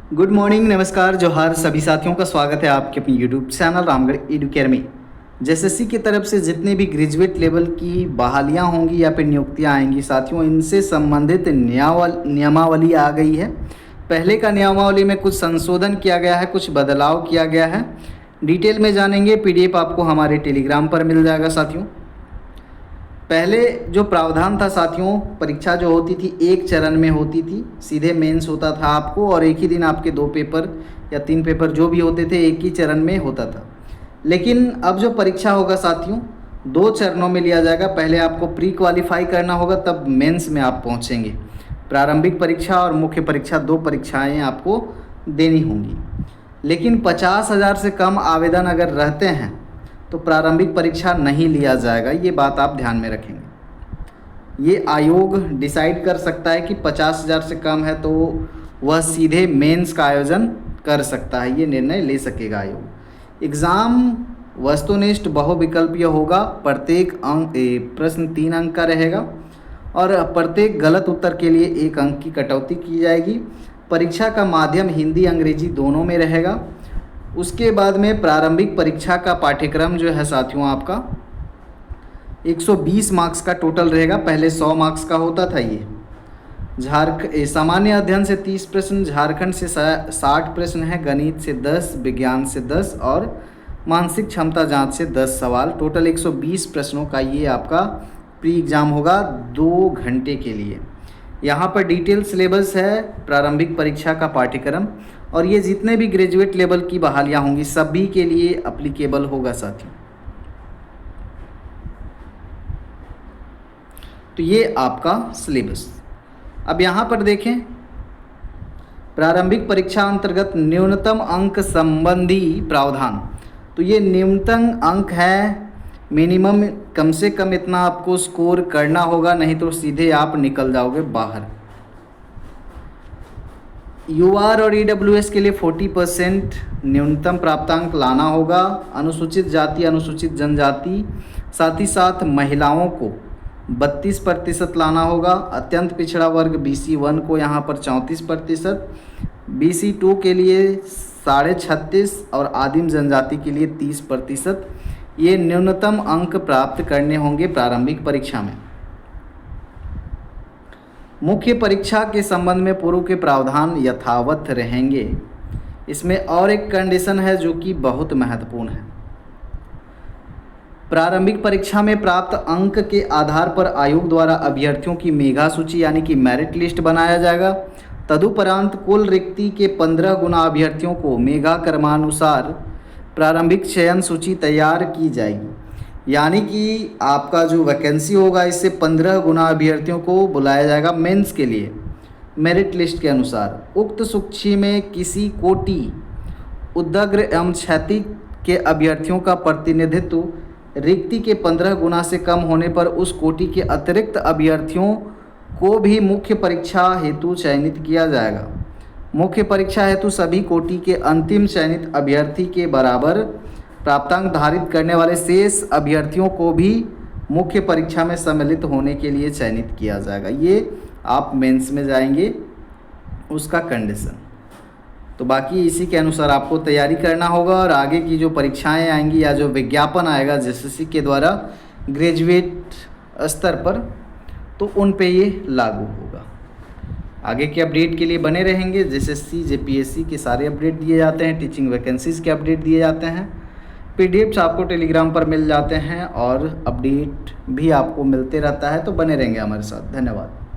Good morning, नमस्कार, जोहार सभी साथियों का स्वागत है आपके अपने यूट्यूब चैनल रामगढ़ एडुकेयर में। जेएसएससी की तरफ से जितने भी ग्रेजुएट लेवल की बहालियां होंगी या फिर नियुक्तियां आएंगी साथियों, इनसे संबंधित नियमावली आ गई है। पहले का नियमावली में कुछ संशोधन किया गया है, कुछ बदलाव किया गया है। डिटेल में जानेंगे, पीडीएफ आपको हमारे टेलीग्राम पर मिल जाएगा साथियों। पहले जो प्रावधान था साथियों, परीक्षा जो होती थी एक चरण में होती थी, सीधे मेंस होता था आपको और एक ही दिन आपके 2 पेपर या 3 पेपर जो भी होते थे एक ही चरण में होता था। लेकिन अब जो परीक्षा होगा साथियों 2 चरणों में लिया जाएगा। पहले आपको प्री क्वालिफाई करना होगा, तब मेंस में आप पहुंचेंगे। प्रारंभिक परीक्षा और मुख्य परीक्षा 2 परीक्षाएं आपको देनी होंगी। लेकिन 50,000 से कम आवेदन अगर रहते हैं तो प्रारंभिक परीक्षा नहीं लिया जाएगा। ये बात आप ध्यान में रखेंगे। ये आयोग डिसाइड कर सकता है कि 50,000 से कम है तो वह सीधे मेंस का आयोजन कर सकता है, ये निर्णय ले सकेगा आयोग। एग्ज़ाम वस्तुनिष्ठ बहुविकल्पीय होगा। प्रत्येक प्रश्न 3 अंक का रहेगा और प्रत्येक गलत उत्तर के लिए 1 अंक की कटौती की जाएगी। परीक्षा का माध्यम हिंदी अंग्रेजी दोनों में रहेगा। उसके बाद में प्रारंभिक परीक्षा का पाठ्यक्रम जो है साथियों आपका 120 मार्क्स का टोटल रहेगा। पहले 100 मार्क्स का होता था। ये सामान्य अध्ययन से 30 प्रश्न, झारखंड से 60 प्रश्न है, गणित से 10, विज्ञान से 10 और मानसिक क्षमता जांच से 10 सवाल। टोटल 120 प्रश्नों का ये आपका प्री एग्ज़ाम होगा 2 घंटे के लिए। यहाँ पर डिटेल सिलेबस है प्रारंभिक परीक्षा का पाठ्यक्रम और ये जितने भी ग्रेजुएट लेवल की बहालियाँ होंगी सभी के लिए अप्लीकेबल होगा साथियों। तो ये आपका सिलेबस। अब यहाँ पर देखें, प्रारंभिक परीक्षा अंतर्गत न्यूनतम अंक संबंधी प्रावधान। तो ये न्यूनतम अंक है, मिनिमम कम से कम इतना आपको स्कोर करना होगा, नहीं तो सीधे आप निकल जाओगे बाहर। यूआर और ईडब्ल्यूएस के लिए 40% न्यूनतम प्राप्तांक लाना होगा। अनुसूचित जाति, अनुसूचित जनजाति, साथ ही साथ महिलाओं को 32% लाना होगा। अत्यंत पिछड़ा वर्ग BC 1 को यहाँ पर 34%, BC 2 के लिए 36.5% और आदिम जनजाति के लिए 30%। ये न्यूनतम अंक प्राप्त करने होंगे प्रारंभिक परीक्षा में। मुख्य परीक्षा के संबंध में पूर्व के प्रावधान यथावत रहेंगे। इसमें और एक कंडीशन है जो कि बहुत महत्वपूर्ण है। प्रारंभिक परीक्षा में प्राप्त अंक के आधार पर आयोग द्वारा अभ्यर्थियों की मेधा सूची यानी कि मेरिट लिस्ट बनाया जाएगा। तदुपरांत कुल रिक्ति के 15 गुना अभ्यर्थियों को मेधा क्रमानुसार प्रारंभिक चयन सूची तैयार की जाएगी। यानी कि आपका जो वैकेंसी होगा इससे 15 गुना अभ्यर्थियों को बुलाया जाएगा मेंस के लिए मेरिट लिस्ट के अनुसार। उक्त सूची में किसी कोटि उद्ग्र एवं क्षैतिज के अभ्यर्थियों का प्रतिनिधित्व रिक्ति के 15 गुना से कम होने पर उस कोटि के अतिरिक्त अभ्यर्थियों को भी मुख्य परीक्षा हेतु चयनित किया जाएगा। मुख्य परीक्षा हेतु सभी कोटि के अंतिम चयनित अभ्यर्थी के बराबर प्राप्तांक धारित करने वाले शेष अभ्यर्थियों को भी मुख्य परीक्षा में सम्मिलित होने के लिए चयनित किया जाएगा। ये आप मेंस में जाएंगे उसका कंडीशन। तो बाकी इसी के अनुसार आपको तैयारी करना होगा और आगे की जो परीक्षाएं आएंगी या जो विज्ञापन आएगा जेएसएससी के द्वारा ग्रेजुएट स्तर पर, तो उन पे ये लागू होगा। आगे के अपडेट के लिए बने रहेंगे। जेएसएससी जेपीएससी के सारे अपडेट दिए जाते हैं, टीचिंग वैकेंसीज़ के अपडेट दिए जाते हैं, पीडीएफ्स आपको टेलीग्राम पर मिल जाते हैं और अपडेट भी आपको मिलते रहता है। तो बने रहेंगे हमारे साथ। धन्यवाद।